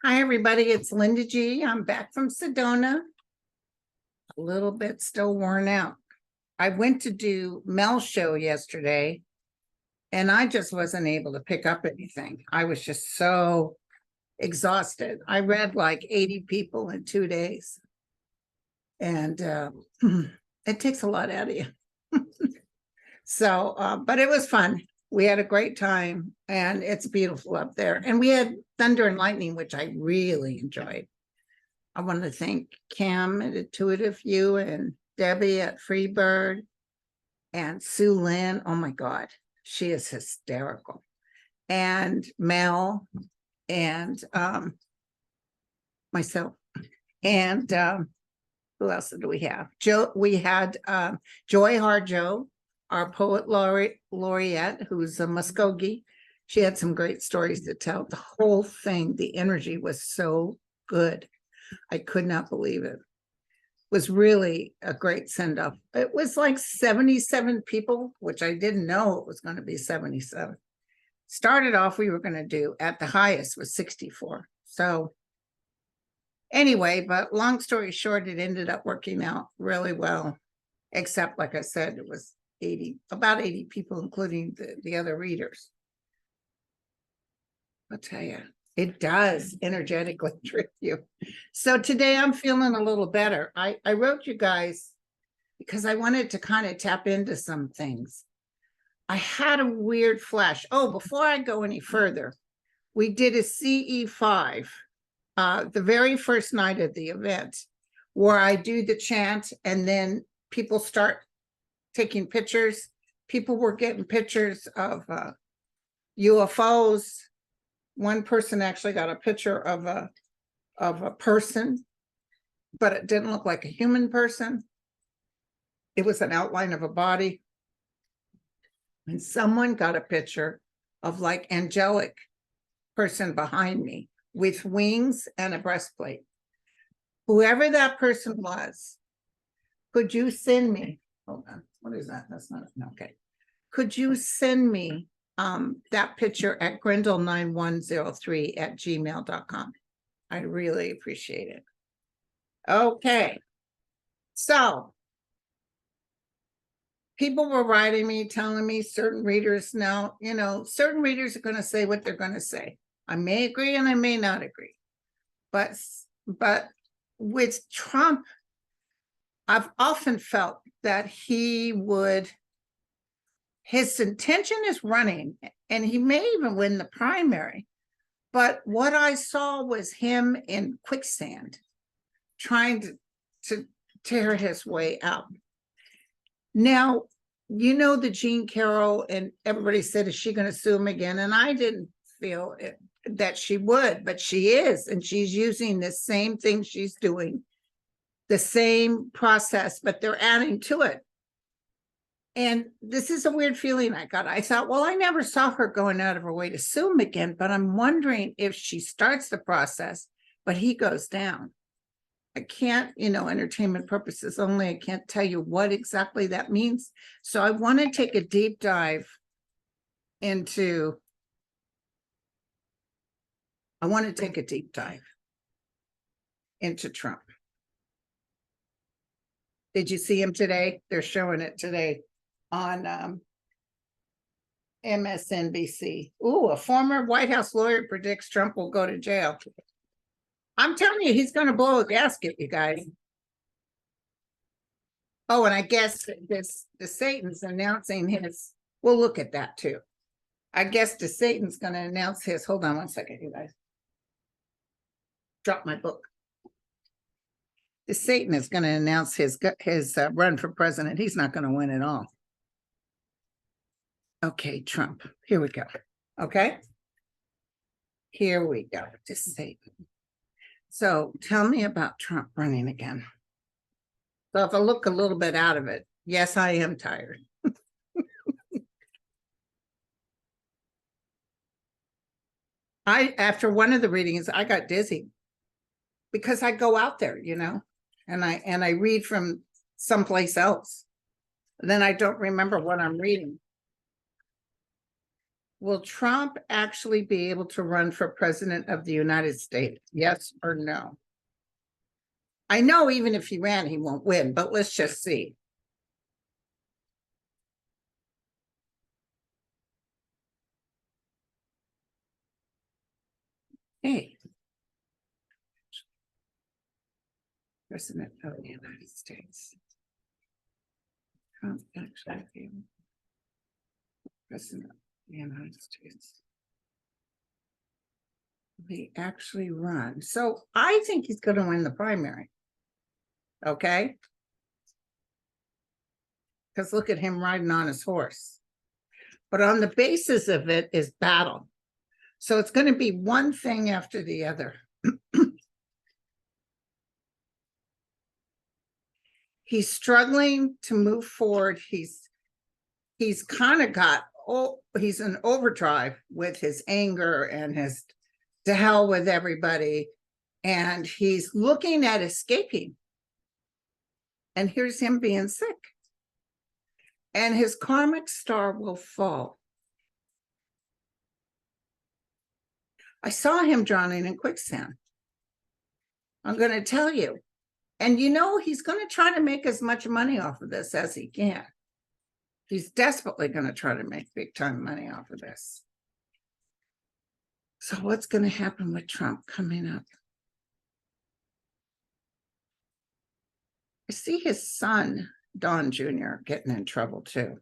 Hi, everybody. It's Linda G. I'm back from Sedona. A little bit still worn out. I went to do Mel's show yesterday, and I just wasn't able to pick up anything. I was just so exhausted. I read like 80 people in 2 days, and it takes a lot out of you. But it was fun. We had a great time, and it's beautiful up there. And we had thunder and lightning, which I really enjoyed. I want to thank Cam at Intuitive View and Debbie at Freebird and Sue Lynn. Oh my God, she is hysterical. And Mel and myself. And who else do we have? Joe. We had Joy Harjo, our poet laureate, who's a Muskogee. She had some great stories to tell. The whole thing, the energy was so good. I could not believe it. It was really a great send-off. It was like 77 people, which I didn't know it was going to be 77. Started off, we were going to do at the highest was 64. So anyway, but long story short, it ended up working out really well. Except, like I said, it was about 80 people, including the other readers. I'll tell you, it does energetically trip you. So today I'm feeling a little better. I wrote you guys because I wanted to kind of tap into some things. I had a weird flash. Oh, before I go any further, we did a CE5 the very first night of the event, where I do the chant and then people start taking pictures. People were getting pictures of UFOs. One person actually got a picture of a person, but it didn't look like a human person. It was an outline of a body. And someone got a picture of like angelic person behind me with wings and a breastplate. Whoever that person was, could you send me, hold on, what is that? That's not, okay. Could you send me that picture at grindle9103@gmail.com? I really appreciate it. Okay. So people were writing me, telling me certain readers now, certain readers are going to say what they're going to say. I may agree and I may not agree. But with Trump, I've often felt that his intention is running, and he may even win the primary. But what I saw was him in quicksand, trying to tear his way out. Now, the Jean Carroll, and everybody said, is she going to sue him again? And I didn't feel that she would, but she is. And she's using the same thing she's doing, the same process, but they're adding to it. And this is a weird feeling I got. I thought, well, I never saw her going out of her way to sue him again, but I'm wondering if she starts the process, but he goes down. I can't, entertainment purposes only, I can't tell you what exactly that means. So I want to take a deep dive into Trump. Did you see him today? They're showing it today on MSNBC. Ooh, a former White House lawyer predicts Trump will go to jail. I'm telling you, he's going to blow a gasket, you guys. Oh, and I guess DeSantis announcing his, we'll look at that too. I guess DeSantis going to announce his, hold on one second, you guys. Drop my book. DeSantis is going to announce his run for president. He's not going to win at all. Okay, Trump. Here we go. Okay. Here we go. DeSantis. So tell me about Trump running again. So if I look a little bit out of it, yes, I am tired. After one of the readings, I got dizzy because I go out there, and I read from someplace else. Then I don't remember what I'm reading. Will Trump actually be able to run for president of the United States? Yes or no? I know even if he ran, he won't win, but let's just see. Hey. President of the United States. Trump actually being president of the United States. He actually run. So I think he's going to win the primary. Okay. Because look at him riding on his horse. But on the basis of it is battle. So it's going to be one thing after the other. He's struggling to move forward. He's kind of got, he's in overdrive with his anger and his to hell with everybody. And he's looking at escaping. And here's him being sick. And his karmic star will fall. I saw him drowning in quicksand. I'm going to tell you. And you know, he's going to try to make as much money off of this as he can. He's desperately going to try to make big time money off of this. So what's going to happen with Trump coming up? I see his son, Don Jr., getting in trouble too.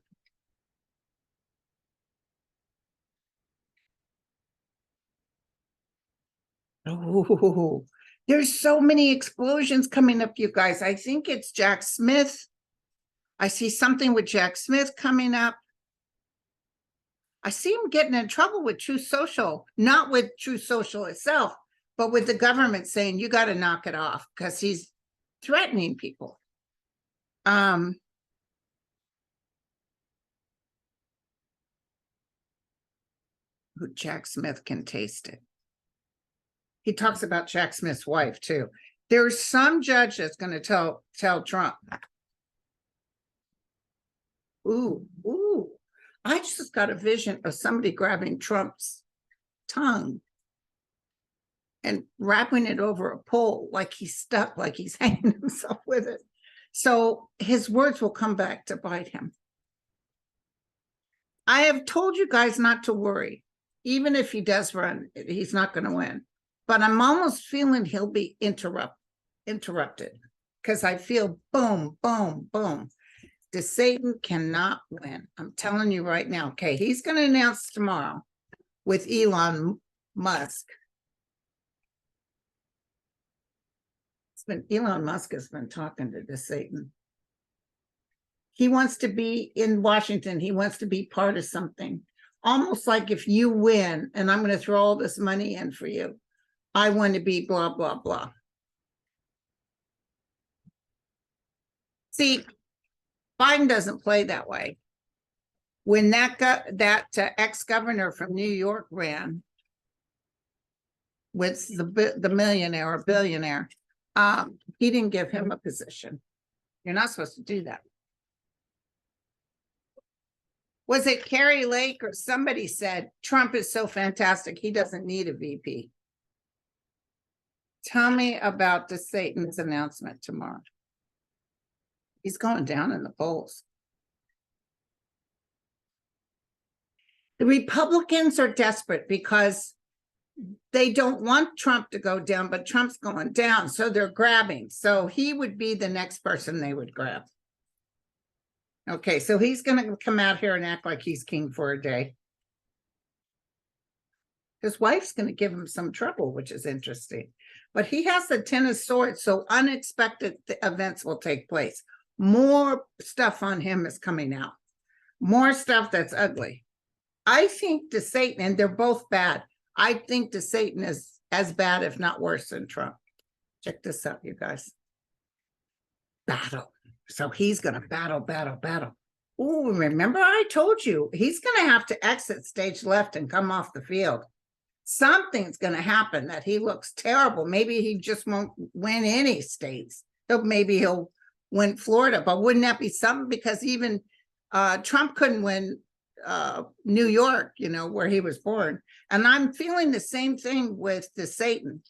Oh, there's so many explosions coming up, you guys. I think it's Jack Smith. I see something with Jack Smith coming up. I see him getting in trouble with True Social, not with True Social itself, but with the government saying, you got to knock it off because he's threatening people. Who Jack Smith can taste it. He talks about Jack Smith's wife too. There's some judge that's going to tell Trump. Ooh. I just got a vision of somebody grabbing Trump's tongue and wrapping it over a pole like he's stuck, like he's hanging himself with it. So his words will come back to bite him. I have told you guys not to worry. Even if he does run, he's not going to win. But I'm almost feeling he'll be interrupted because I feel boom, boom, boom. DeSantis cannot win. I'm telling you right now. Okay, he's going to announce tomorrow with Elon Musk. Elon Musk has been talking to DeSantis. He wants to be in Washington. He wants to be part of something. Almost like if you win and I'm going to throw all this money in for you, I want to be blah, blah, blah. See, Biden doesn't play that way. When that ex-governor from New York ran with the millionaire or billionaire, he didn't give him a position. You're not supposed to do that. Was it Carrie Lake or somebody said, Trump is so fantastic, he doesn't need a VP? Tell me about DeSantis' announcement tomorrow. He's going down in the polls. The Republicans are desperate because they don't want Trump to go down, but Trump's going down, so they're grabbing. So he would be the next person they would grab. Okay, so he's going to come out here and act like he's king for a day. His wife's going to give him some trouble, which is interesting. But he has the 10 of swords, so unexpected events will take place. More stuff on him is coming out. More stuff that's ugly. I think DeSantis, and they're both bad. I think DeSantis is as bad, if not worse, than Trump. Check this out, you guys. Battle. So he's going to battle. Oh, remember I told you, he's going to have to exit stage left and come off the field. Something's going to happen that he looks terrible. Maybe he just won't win any states. Maybe he'll win Florida, but wouldn't that be something? Because even Trump couldn't win New York, you know, where he was born. And I'm feeling the same thing with DeSantis.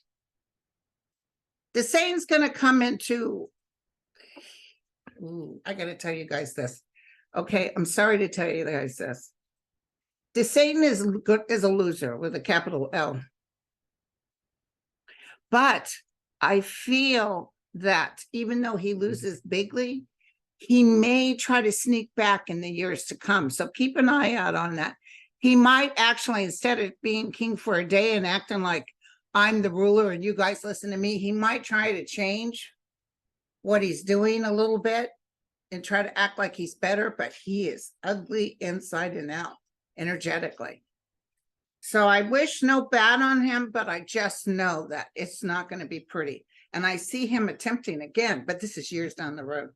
DeSantis going to come into, I got to tell you guys this. Okay, I'm sorry to tell you guys this. DeSantis is a loser with a capital L. But I feel that even though he loses bigly, he may try to sneak back in the years to come. So keep an eye out on that. He might actually, instead of being king for a day and acting like I'm the ruler and you guys listen to me, he might try to change what he's doing a little bit and try to act like he's better, but he is ugly inside and out, energetically. So I wish no bad on him, but I just know that it's not going to be pretty. And I see him attempting again, but this is years down the road.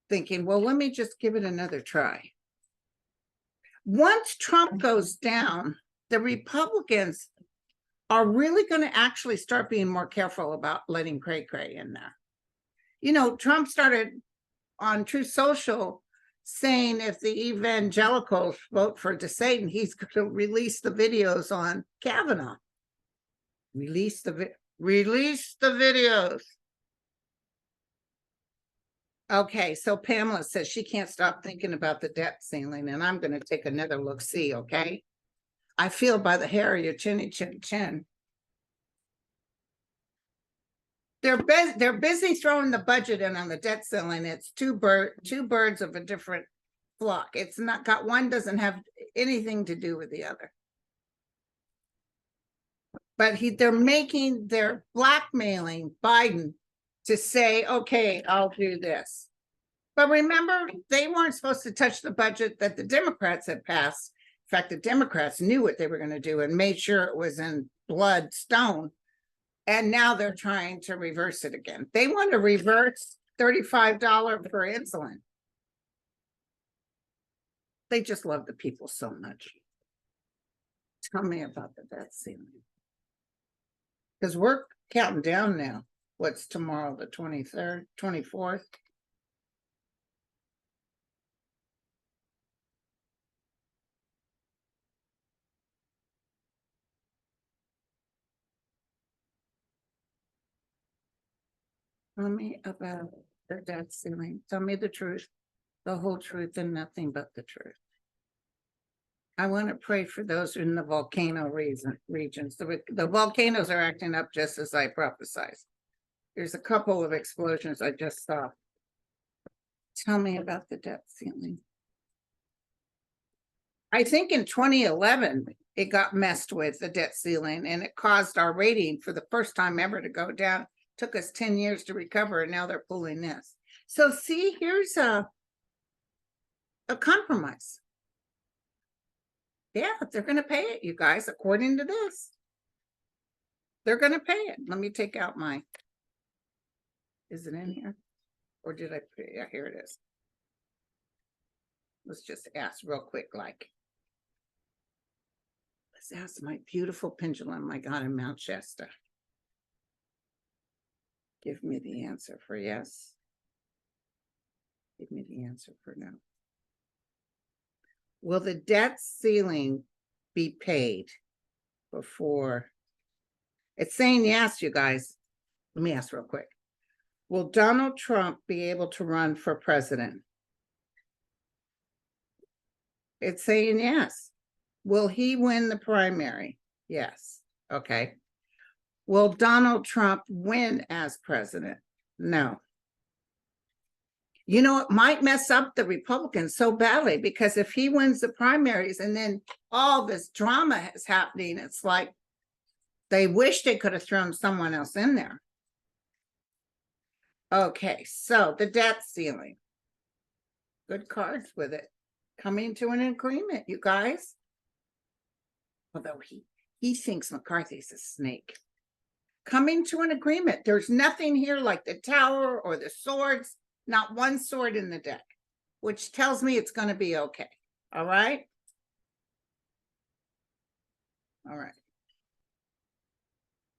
Thinking, well, let me just give it another try. Once Trump goes down, the Republicans are really going to actually start being more careful about letting cray-cray in there. You know, Trump started on Truth Social saying if the evangelicals vote for DeSantis, he's going to release the videos on Kavanaugh. Release the videos. Okay, so Pamela says she can't stop thinking about the debt ceiling, and I'm going to take another look. See, okay? I feel by the hair of your chinny chin chin. They're busy throwing the budget in on the debt ceiling. It's two birds of a different flock. It's not got one doesn't have anything to do with the other. But they're blackmailing Biden to say, okay, I'll do this. But remember, they weren't supposed to touch the budget that the Democrats had passed. In fact, the Democrats knew what they were going to do and made sure it was in blood stone. And now they're trying to reverse it again. They want to reverse $35 for insulin. They just love the people so much. Tell me about the debt ceiling. Because we're counting down now. What's tomorrow, the 23rd, 24th? Tell me about the debt ceiling. Tell me the truth, the whole truth, and nothing but the truth. I want to pray for those in the volcano regions. The volcanoes are acting up just as I prophesied. There's a couple of explosions I just saw. Tell me about the debt ceiling. I think in 2011, it got messed with, the debt ceiling, and it caused our rating for the first time ever to go down. Took us 10 years to recover, and now they're pulling this. So see, here's a compromise. Yeah, they're going to pay it, you guys, according to this. They're going to pay it. Let me take out my, is it in here? Or did I put it? Yeah, here it is. Let's just ask real quick, like, let's ask my beautiful pendulum I got in Mount Shasta. Give me the answer for yes. Give me the answer for no. Will the debt ceiling be paid before? It's saying yes, you guys. Let me ask real quick. Will Donald Trump be able to run for president? It's saying yes. Will he win the primary? Yes. Okay. Will Donald Trump win as president? No. You know, it might mess up the Republicans so badly, because if he wins the primaries and then all this drama is happening, it's like they wish they could have thrown someone else in there. Okay, so the debt ceiling. Good cards with it. Coming to an agreement, you guys. Although he thinks McCarthy's a snake. Coming to an agreement. There's nothing here like the tower or the swords. Not one sword in the deck, which tells me it's going to be okay. All right. All right.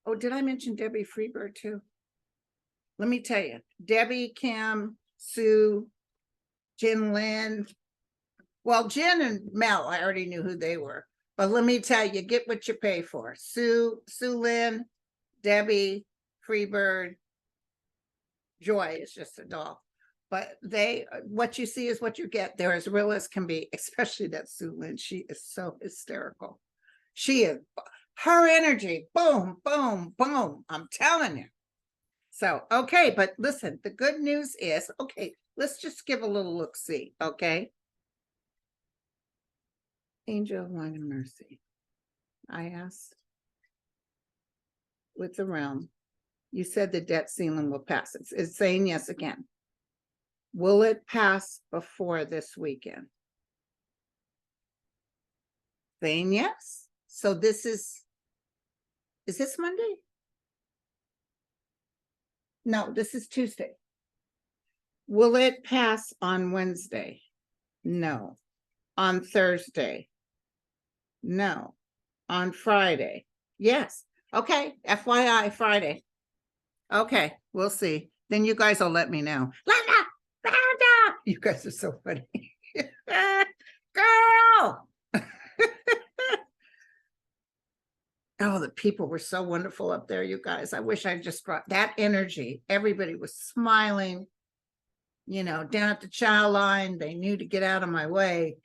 Oh, did I mention Debbie Freeberg too? Let me tell you, Debbie, Kim, Sue, Jin Lynn, Well, Jen and Mel, I already knew who they were. But let me tell you, get what you pay for. Sue Lynn, Debbie, Freebird, Joy is just a doll. But what you see is what you get. They're as real as can be, especially that Sue Lynn. She is so hysterical. She is, her energy, boom, boom, boom. I'm telling you. So, okay, but listen, the good news is, okay, let's just give a little look-see, okay? Angel of Light and Mercy. I asked with the realm, you said the debt ceiling will pass. It's saying yes again. Will it pass before this weekend? Saying yes. So this is this Monday? No, this is Tuesday. Will it pass on Wednesday? No. On Thursday? No. On Friday? Yes. Okay. FYI, Friday. Okay, we'll see. Then you guys will let me know. You guys are so funny. Girl! Oh, the people were so wonderful up there, you guys. I wish I just brought that energy. Everybody was smiling, you know, down at the chow line. They knew to get out of my way.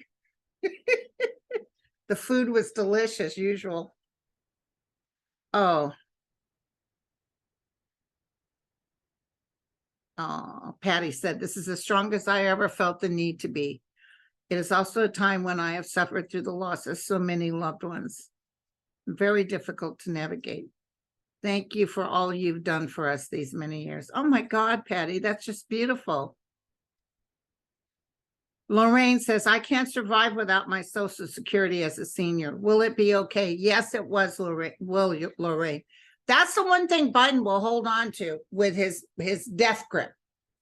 The food was delicious, usual. Oh. Oh, Patty said, this is the strongest I ever felt the need to be. It is also a time when I have suffered through the loss of so many loved ones. Very difficult to navigate. Thank you for all you've done for us these many years. Oh my God, Patty, that's just beautiful. Lorraine says, I can't survive without my Social Security as a senior. Will it be okay? Yes, it was, Lorraine. Lorraine. That's the one thing Biden will hold on to with his death grip.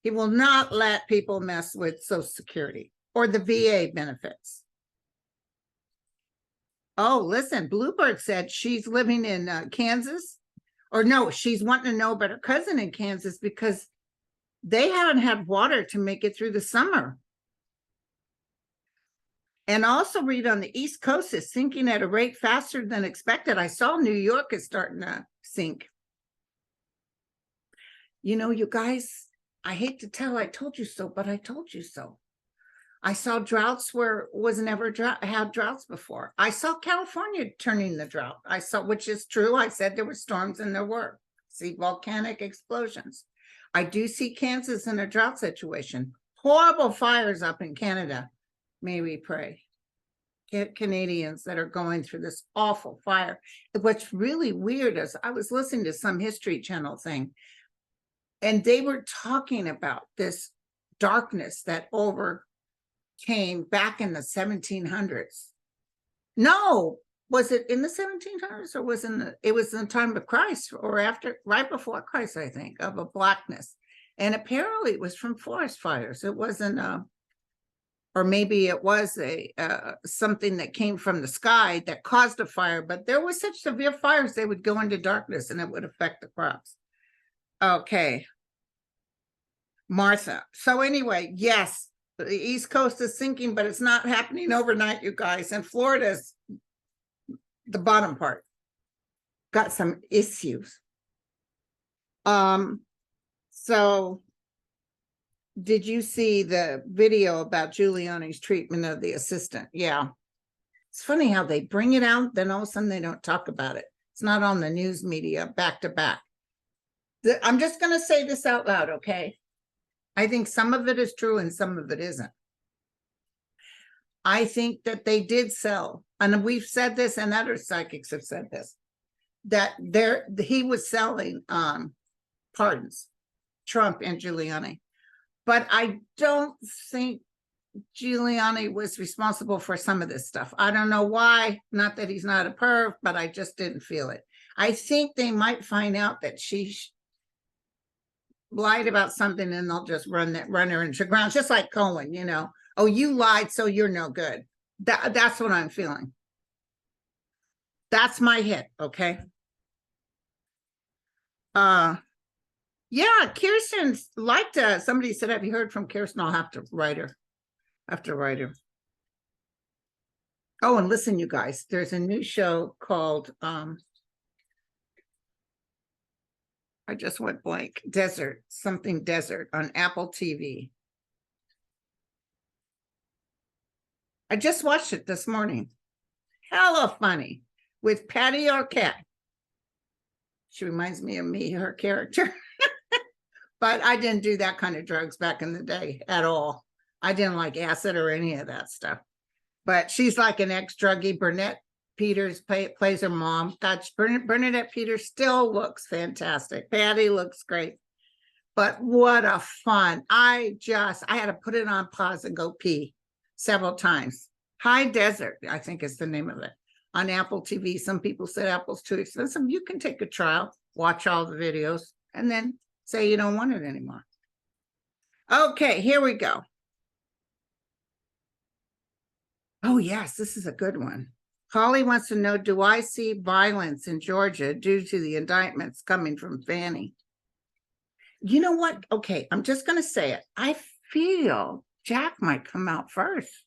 He will not let people mess with Social Security or the VA benefits. Oh, listen, Bluebird said she's living in Kansas. Or no, she's wanting to know about her cousin in Kansas because they haven't had water to make it through the summer. And also read on the East Coast is sinking at a rate faster than expected. I saw New York is starting to sink. You know, you guys, I hate to tell, I told you so, but I told you so. I saw droughts where was never had droughts before. I saw California turning the drought. I saw, which is true. I said there were storms and there were. See volcanic explosions. I do see Kansas in a drought situation. Horrible fires up in Canada. May we pray. Canadians that are going through this awful fire. What's really weird is I was listening to some History Channel thing, and they were talking about this darkness that overcame back in the 1700s. No, was it in the 1700s or was it was in the time of Christ or after, right before Christ, I think, of a blackness. And apparently it was from forest fires. It wasn't or maybe it was something that came from the sky that caused a fire, but there was such severe fires, they would go into darkness and it would affect the crops. Okay. Martha. So anyway, yes, the East Coast is sinking, but it's not happening overnight, you guys. And Florida's the bottom part. Got some issues. So did you see the video about Giuliani's treatment of the assistant? Yeah. It's funny how they bring it out, then all of a sudden they don't talk about it. It's not on the news media back to back. I'm just going to say this out loud, okay? I think some of it is true and some of it isn't. I think that they did sell, and we've said this and other psychics have said this, that he was selling pardons, Trump and Giuliani. But I don't think Giuliani was responsible for some of this stuff. I don't know why, not that he's not a perv, but I just didn't feel it. I think they might find out that she lied about something and they'll just run her into the ground, just like Cohen, you know. Oh, you lied, so you're no good. That's what I'm feeling. That's my hit, okay? Yeah, Kirsten's liked somebody said, have you heard from Kirsten? I'll have to write her. Oh, and listen, you guys, there's a new show called I just went blank. Something Desert on Apple TV. I just watched it this morning. Hella funny with Patty Arquette. She reminds me of me, her character. But I didn't do that kind of drugs back in the day at all. I didn't like acid or any of that stuff. But she's like an ex-druggie. Burnett Peters plays her mom. God, Bernadette Peters still looks fantastic. Patty looks great. But what a fun. I had to put it on pause and go pee several times. High Desert, I think is the name of it, on Apple TV. Some people said Apple's too expensive. You can take a trial, watch all the videos, and then say you don't want it anymore. Okay, here we go. Oh, yes, this is a good one. Holly wants to know, do I see violence in Georgia due to the indictments coming from Fannie? You know what? Okay, I'm just going to say it. I feel Jack might come out first.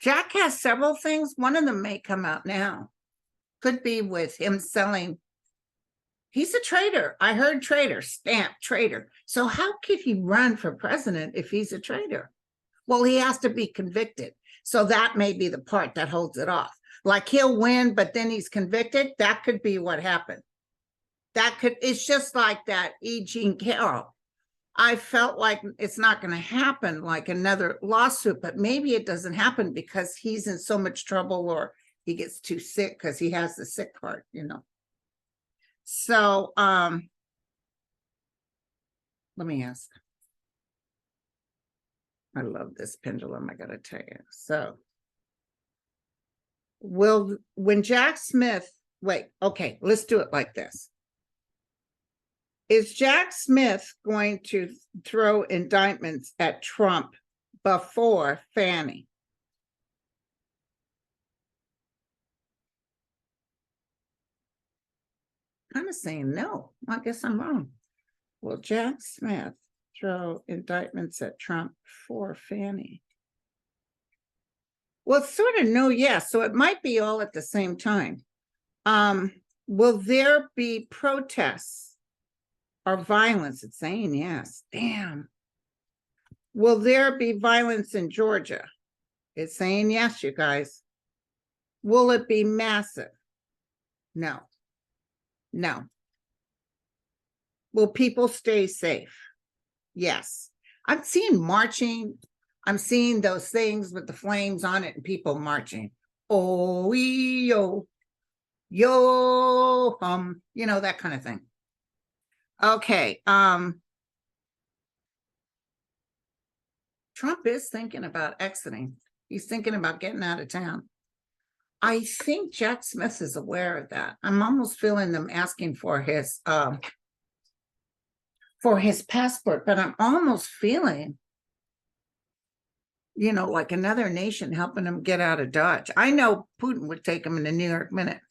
Jack has several things. One of them may come out now. Could be with him selling. He's a traitor. I heard traitor, stamp traitor. So how could he run for president if he's a traitor? Well, he has to be convicted. So that may be the part that holds it off. Like he'll win, but then he's convicted. That could be what happened. It's just like that E. Jean Carroll. I felt like it's not going to happen like another lawsuit, but maybe it doesn't happen because he's in so much trouble or he gets too sick because he has the sick part, you know. So let me ask. I love this pendulum, I gotta tell you. So when Jack Smith, okay, let's do it like this. Is Jack Smith going to throw indictments at Trump before Fannie? Kind of saying no. I guess I'm wrong. Will Jack Smith throw indictments at Trump for Fannie? Well, it's sort of no, yes. So it might be all at the same time. Will there be protests or violence? It's saying yes. Damn. Will there be violence in Georgia? It's saying yes, you guys. Will it be massive? No. No. Will people stay safe? Yes. I'm seeing marching. I'm seeing those things with the flames on it and people marching. Oh, yo, yo, you know, that kind of thing. Okay. Trump is thinking about exiting. He's thinking about getting out of town. I think Jack Smith is aware of that. I'm almost feeling them asking for his passport, but I'm almost feeling, you know, like another nation helping him get out of Dodge. I know Putin would take him in a New York minute.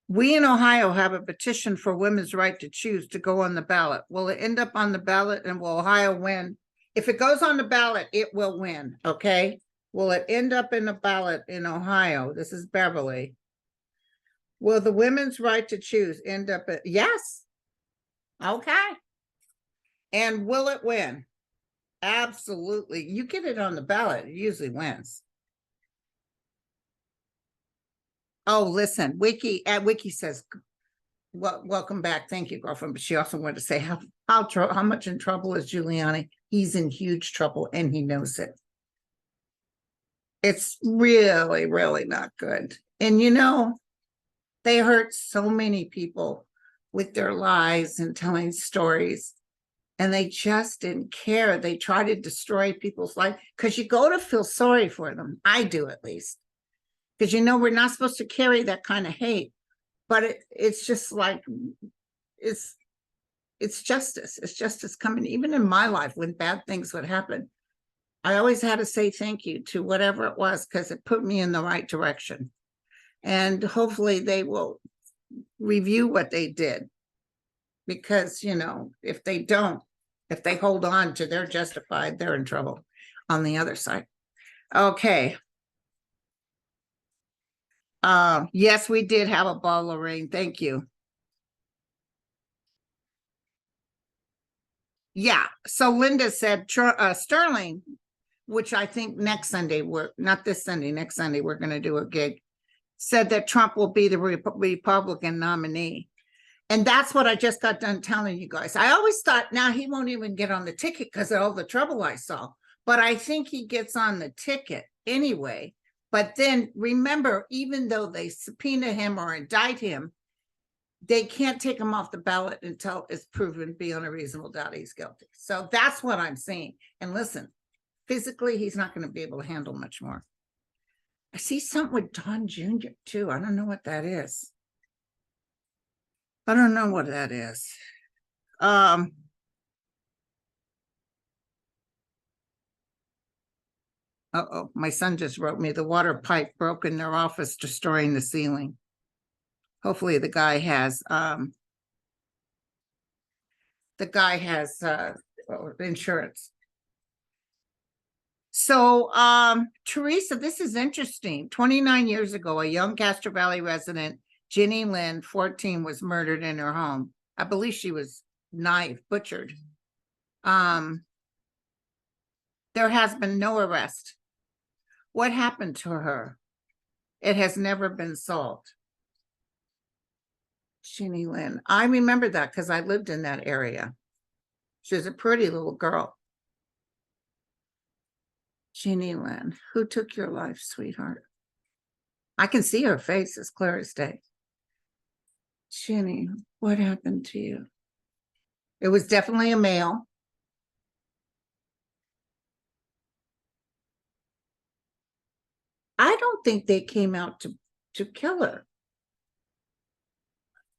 We in Ohio have a petition for women's right to choose to go on the ballot. Will it end up on the ballot and will Ohio win? If it goes on the ballot, it will win, okay? Will it end up in the ballot in Ohio? This is Beverly. Will the women's right to choose end up at, yes. Okay. And will it win? Absolutely. You get it on the ballot, it usually wins. Oh, listen, Wiki says, welcome back. Thank you, girlfriend. But she also wanted to say how much in trouble is Giuliani? He's in huge trouble and he knows it. It's really, really not good. And you know, they hurt so many people with their lies and telling stories. And they just didn't care. They try to destroy people's life because you go to feel sorry for them. I do, at least. Because, you know, we're not supposed to carry that kind of hate. But it's just like, it's justice. It's justice coming. Even in my life, when bad things would happen, I always had to say thank you to whatever it was because it put me in the right direction. And hopefully they will review what they did. Because, you know, if they don't, if they hold on to they're justified, they're in trouble. on the other side. Okay. Yes, we did have a ball of rain. Thank you. Yeah. So Linda said Sterling, which I think next Sunday, we're not this Sunday, next Sunday, we're going to do a gig, said that Trump will be the Republican nominee. And that's what I just got done telling you guys. I always thought now he won't even get on the ticket because of all the trouble I saw. But I think he gets on the ticket anyway. But then remember, even though they subpoena him or indict him, they can't take him off the ballot until it's proven beyond a reasonable doubt he's guilty. So that's what I'm saying. And listen, physically, he's not going to be able to handle much more. I see something with Don Jr. too. I don't know what that is. I don't know what that is. Uh-oh, my son just wrote me the water pipe broke in their office, destroying the ceiling. Hopefully the guy has insurance. So Teresa, this is interesting. 29 years ago, a young Castro Valley resident, Ginny Lynn, 14, was murdered in her home. I believe she was butchered. There has been no arrest. What happened to her? It has never been solved. Ginny Lynn. I remember that because I lived in that area. She was a pretty little girl. Ginny Lynn. Who took your life, sweetheart? I can see her face as clear as day. Ginny, what happened to you? It was definitely a male. I don't think they came out to kill her.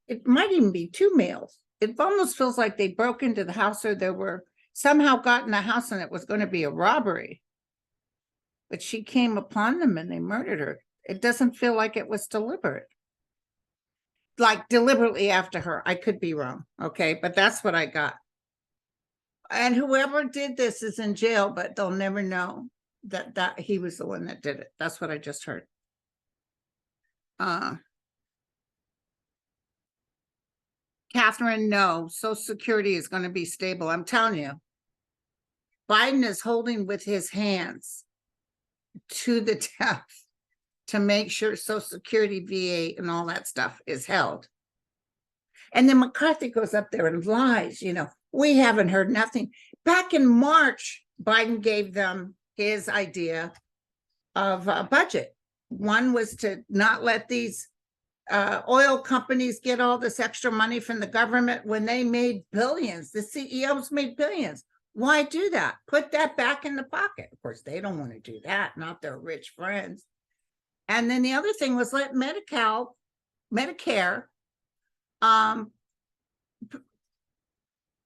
It might even be two males. It almost feels like they broke into the house, or they were somehow got in the house and it was going to be a robbery. But she came upon them and they murdered her. It doesn't feel like it was deliberate. Like deliberately after her. I could be wrong. Okay, but that's what I got. And whoever did this is in jail, but they'll never know that he was the one that did it. That's what I just heard. Catherine, no, Social Security is going to be stable. I'm telling you, Biden is holding with his hands to the death to make sure Social Security, VA, and all that stuff is held. And then McCarthy goes up there and lies, we haven't heard nothing. Back in March, Biden gave them his idea of a budget. One was to not let these oil companies get all this extra money from the government when they made billions. The CEOs made billions. Why do that? Put that back in the pocket. Of course, they don't want to do that, not their rich friends. And then the other thing was let Medicare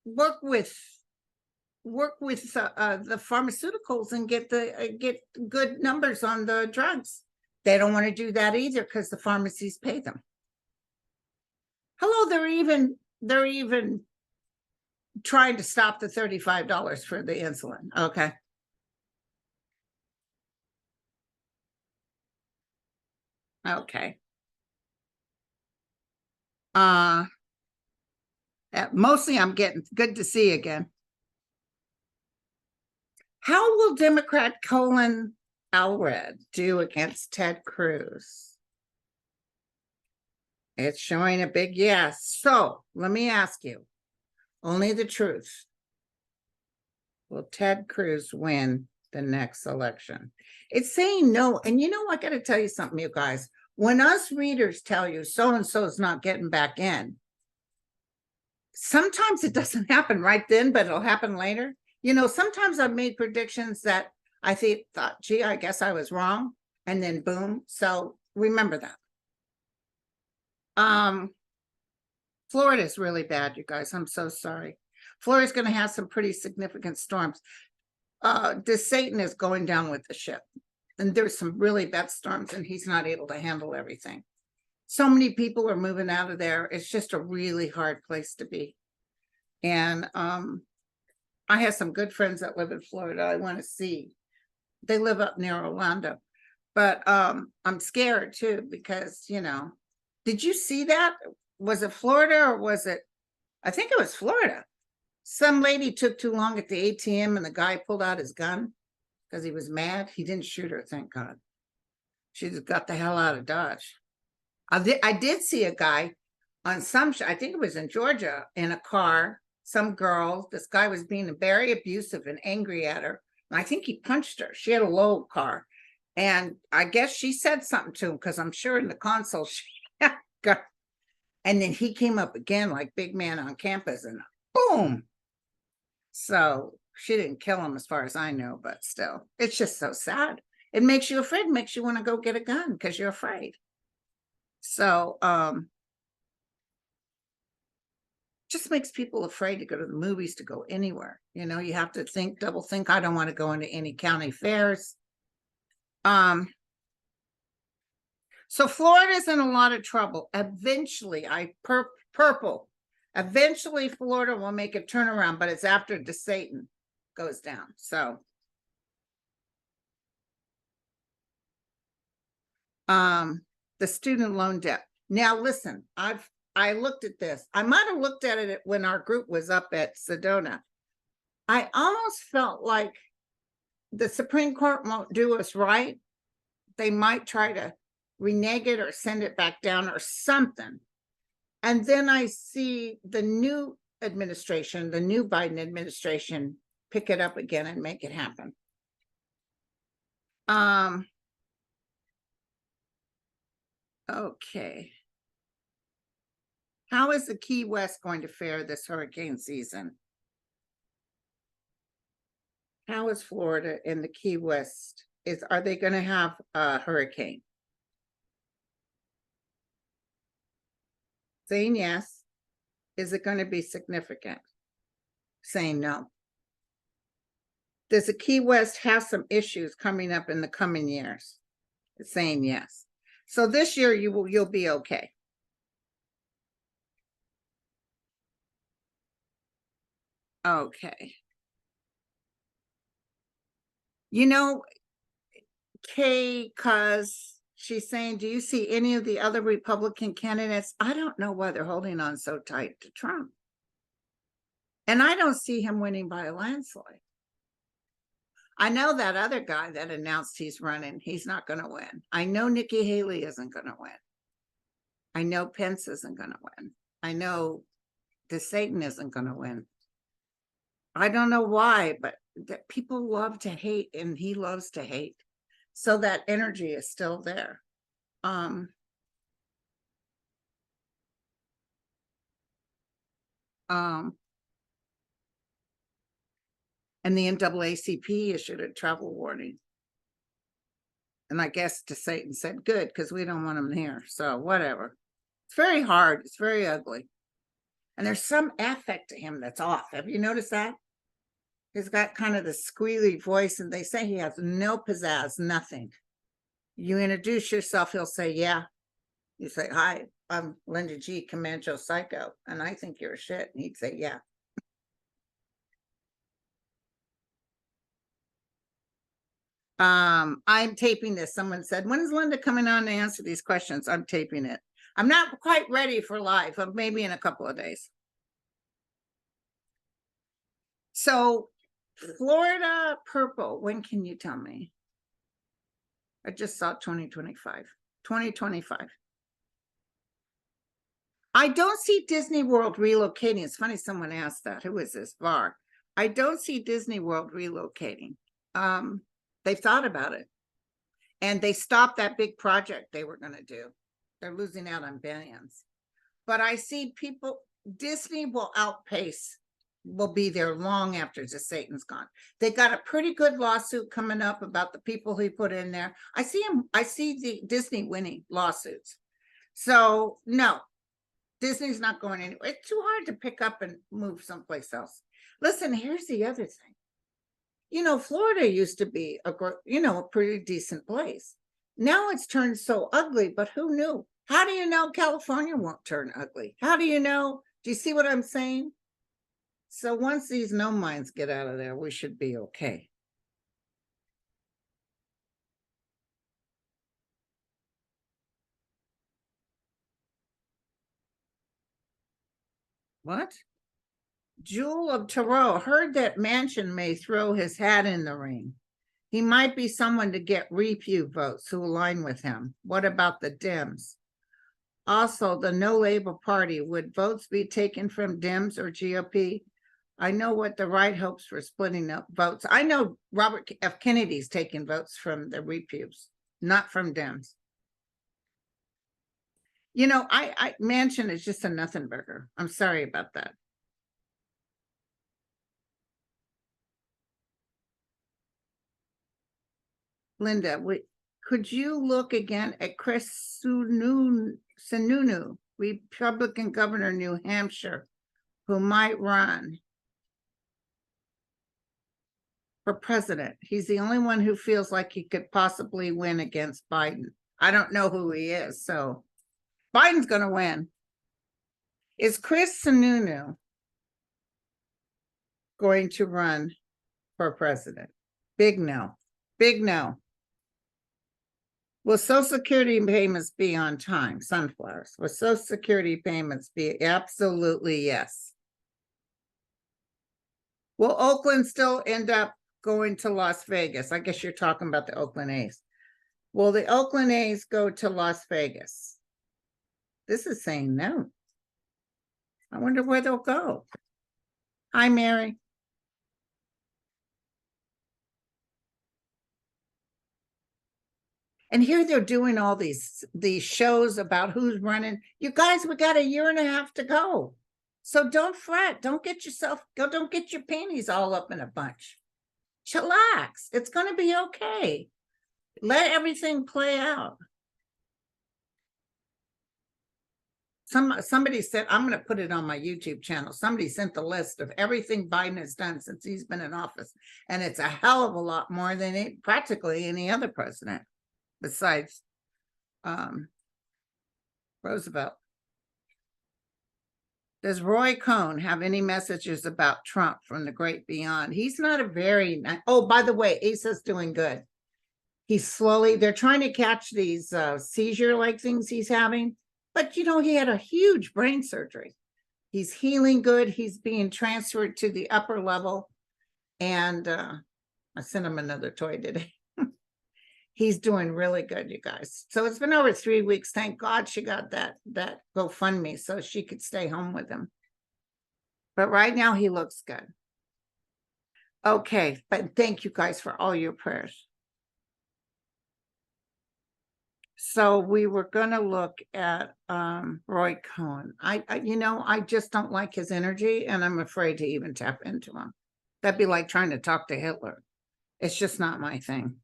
work with the pharmaceuticals and get good numbers on the drugs. They don't want to do that either because the pharmacies pay them. Hello, they're even trying to stop the $35 for the insulin. Okay. Okay. Mostly I'm getting good to see again. How will Democrat Colin Allred do against Ted Cruz? It's showing a big yes. So let me ask you, only the truth. Will Ted Cruz win the next election? It's saying no. And I got to tell you something, you guys. When us readers tell you so-and-so is not getting back in, sometimes it doesn't happen right then, but it'll happen later. Sometimes I've made predictions that I thought, gee, I guess I was wrong. And then boom. So remember that. Florida is really bad, you guys. I'm so sorry. Florida's going to have some pretty significant storms. Satan is going down with the ship. And there's some really bad storms, and he's not able to handle everything. So many people are moving out of there. It's just a really hard place to be. And I have some good friends that live in Florida I want to see. They live up near Orlando. But I'm scared too, because, did you see that? Was it Florida or was it, I think it was Florida. Some lady took too long at the ATM and the guy pulled out his gun because he was mad. He didn't shoot her, thank God. She just got the hell out of Dodge. I did see a guy on I think it was in Georgia, in a car, some girl, this guy was being very abusive and angry at her. And I think he punched her. She had a low car. And I guess she said something to him, because I'm sure in the console she got, and then he came up again like big man on campus and boom. So she didn't kill him as far as I know, but still, it's just so sad. It makes you afraid, makes you want to go get a gun because you're afraid. So just makes people afraid to go to the movies, to go anywhere. You have to double think. I don't want to go into any county fairs. So Florida's in a lot of trouble. Eventually, purple. Eventually, Florida will make a turnaround, but it's after DeSantis goes down. So, the student loan debt. Now, listen, I looked at this. I might have looked at it when our group was up at Sedona. I almost felt like the Supreme Court won't do us right. They might try to renege it or send it back down or something. And then I see the new administration, the new Biden administration, pick it up again and make it happen. Okay. How is the Key West going to fare this hurricane season? How is Florida and the Key West? Are they going to have a hurricane? Saying yes. Is it going to be significant? Saying no. Does the Key West have some issues coming up in the coming years? Saying yes. So this year you'll be okay. Okay. Kay, cause she's saying, do you see any of the other Republican candidates? I don't know why they're holding on so tight to Trump. And I don't see him winning by a landslide. I know that other guy that announced he's running, he's not going to win. I know Nikki Haley isn't going to win. I know Pence isn't going to win. I know DeSantis isn't going to win. I don't know why, but people love to hate, and he loves to hate. So that energy is still there. And the NAACP issued a travel warning. And I guess DeSantis said, good, because we don't want them here. So whatever. It's very hard. It's very ugly. And there's some affect to him that's off. Have you noticed that? He's got kind of the squealy voice, and they say he has no pizzazz, nothing. You introduce yourself, he'll say, yeah. You say, hi, I'm Linda G. Comancho Psycho, and I think you're a shit. And he'd say, yeah. I'm taping this. Someone said, when is Linda coming on to answer these questions? I'm taping it. I'm not quite ready for live, but maybe in a couple of days. So Florida purple, when can you tell me? I just saw 2025. 2025. I don't see Disney World relocating. It's funny someone asked that. Who is this? VAR. I don't see Disney World relocating. They've thought about it. And they stopped that big project they were going to do. They're losing out on billions. But I see Disney will be there long after DeSantis gone. They got a pretty good lawsuit coming up about the people he put in there. I see the Disney winning lawsuits. So no, Disney's not going anywhere. It's too hard to pick up and move someplace else. Listen, here's the other thing. Florida used to be a pretty decent place. Now it's turned so ugly, but who knew? How do you know California won't turn ugly? How do you know? Do you see what I'm saying? So once these no minds get out of there, we should be okay. What? Jewel of Tarot heard that Manchin may throw his hat in the ring. He might be someone to get repew votes who align with him. What about the Dems? Also, the No Labor Party, would votes be taken from Dems or GOP? I know what the right hopes for splitting up votes. I know Robert F. Kennedy's taking votes from the repews, not from Dems. You know, I Manchin is just a nothing burger. I'm sorry about that. Linda, could you look again at Chris Sununu, Republican governor, New Hampshire, who might run for president? He's the only one who feels like he could possibly win against Biden. I don't know who he is, so Biden's going to win. Is Chris Sununu going to run for president? Big no. Big no. Will Social Security payments be on time? Sunflowers. Will Social Security payments be? Absolutely yes. Will Oakland still end up going to Las Vegas? I guess you're talking about the Oakland A's. Will the Oakland A's go to Las Vegas? This is saying no. I wonder where they'll go. Hi, Mary. And here they're doing all these shows about who's running. You guys, we got a year and a half to go. So don't fret. Don't get your panties all up in a bunch. Chillax. It's going to be okay. Let everything play out. Somebody said, I'm going to put it on my YouTube channel. Somebody sent the list of everything Biden has done since he's been in office. And it's a hell of a lot more than practically any other president besides Roosevelt. Does Roy Cohn have any messages about Trump from the great beyond? He's not a very, oh, by the way, Asa's doing good. He's slowly, they're trying to catch these seizure-like things he's having. But, you know, he had a huge brain surgery. He's healing good. He's being transferred to the upper level. And I sent him another toy today. He's doing really good, you guys. So it's been over 3 weeks. Thank God she got that GoFundMe so she could stay home with him. But right now he looks good. Okay, but thank you guys for all your prayers. So we were going to look at Roy Cohn. I just don't like his energy, and I'm afraid to even tap into him. That'd be like trying to talk to Hitler. It's just not my thing.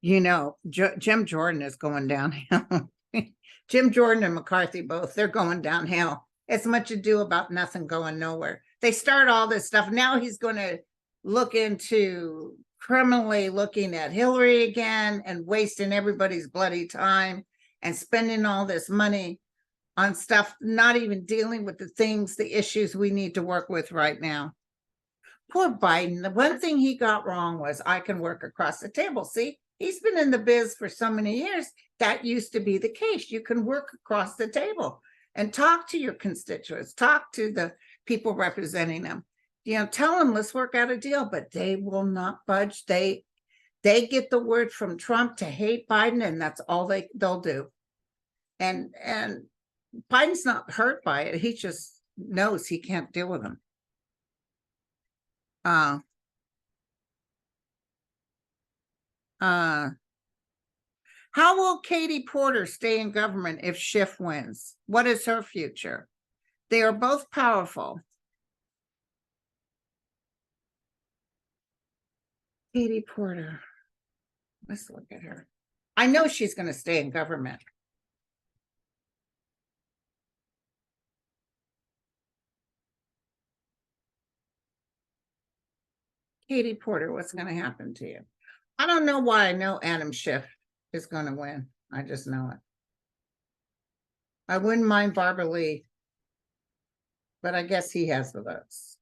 Jim Jordan is going downhill. Jim Jordan and McCarthy both, they're going downhill. It's much ado about nothing going nowhere. They start all this stuff. Now he's going to look into criminally looking at Hillary again and wasting everybody's bloody time and spending all this money on stuff, not even dealing with the issues we need to work with right now. Poor Biden. The one thing he got wrong was I can work across the table. See, he's been in the biz for so many years. That used to be the case. You can work across the table and talk to your constituents, talk to the people representing them. Tell them, let's work out a deal, but they will not budge. They get the word from Trump to hate Biden, and that's all they'll do. And Biden's not hurt by it. He just knows he can't deal with him. How will Katie Porter stay in government if Schiff wins? What is her future? They are both powerful. Katie Porter. Let's look at her. I know she's going to stay in government. Katie Porter, what's going to happen to you? I don't know why I know Adam Schiff is going to win. I just know it. I wouldn't mind Barbara Lee, but I guess he has the votes.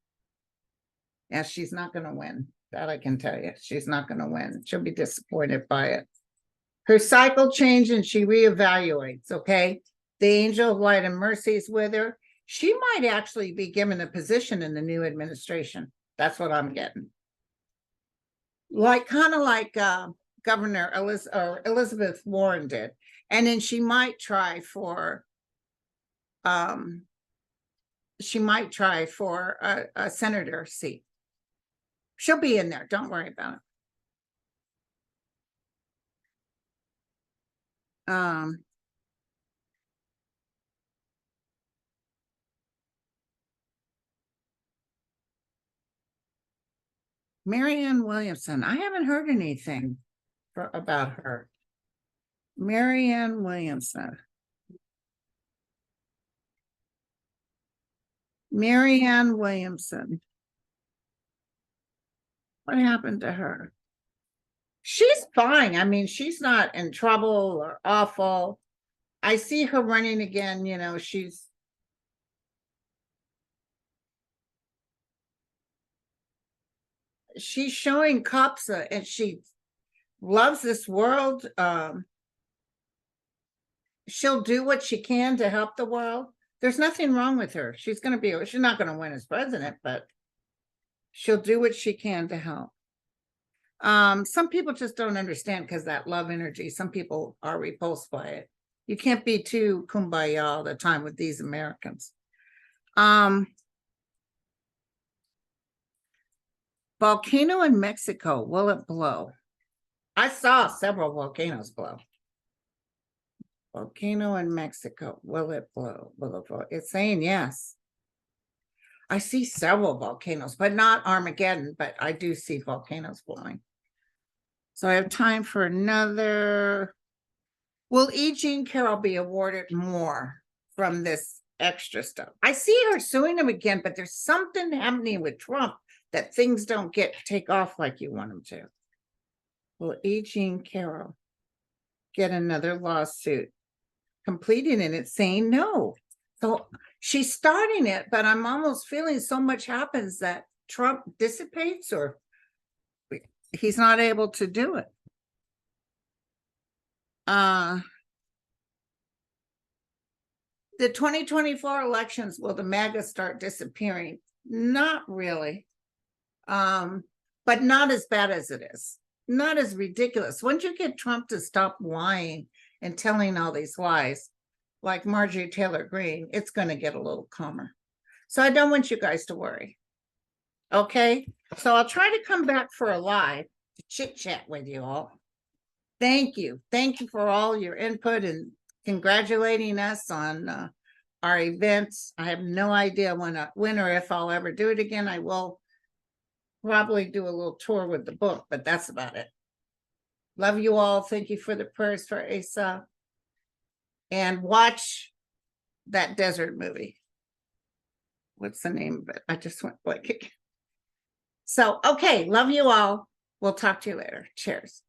Yeah, she's not going to win. That I can tell you. She's not going to win. She'll be disappointed by it. Her cycle changes and she reevaluates, okay? The angel of light and mercy is with her. She might actually be given a position in the new administration. That's what I'm getting. Like, kind of like Governor Elizabeth Warren did. And then she might try for a senator seat. She'll be in there. Don't worry about it. Marianne Williamson. I haven't heard anything about her. Marianne Williamson. Marianne Williamson. What happened to her? She's fine. I mean, she's not in trouble or awful. I see her running again. You know, she's showing cops and she loves this world. She'll do what she can to help the world. There's nothing wrong with her. She's not going to win as president, but she'll do what she can to help. Some people just don't understand because that love energy, some people are repulsed by it. You can't be too kumbaya all the time with these Americans. Volcano in Mexico, will it blow? I saw several volcanoes blow. Volcano in Mexico, will it blow? Will it blow? It's saying yes. I see several volcanoes, but not Armageddon, but I do see volcanoes blowing. So I have time for another. Will E. Jean Carroll be awarded more from this extra stuff? I see her suing him again, but there's something happening with Trump that things don't take off like you want them to. Will E. Jean Carroll get another lawsuit? Completing it, it's saying no. So she's starting it, but I'm almost feeling so much happens that Trump dissipates or he's not able to do it. The 2024 elections, will the MAGA start disappearing? Not really. But not as bad as it is. Not as ridiculous. Once you get Trump to stop lying and telling all these lies, like Marjorie Taylor Greene, it's going to get a little calmer. So I don't want you guys to worry. Okay? So I'll try to come back for a live to chit-chat with you all. Thank you. Thank you for all your input and congratulating us on our events. I have no idea when or if I'll ever do it again. I will probably do a little tour with the book, but that's about it. Love you all. Thank you for the prayers for Asa. And watch that desert movie. What's the name of it? I just went blank. So, okay. Love you all. We'll talk to you later. Cheers.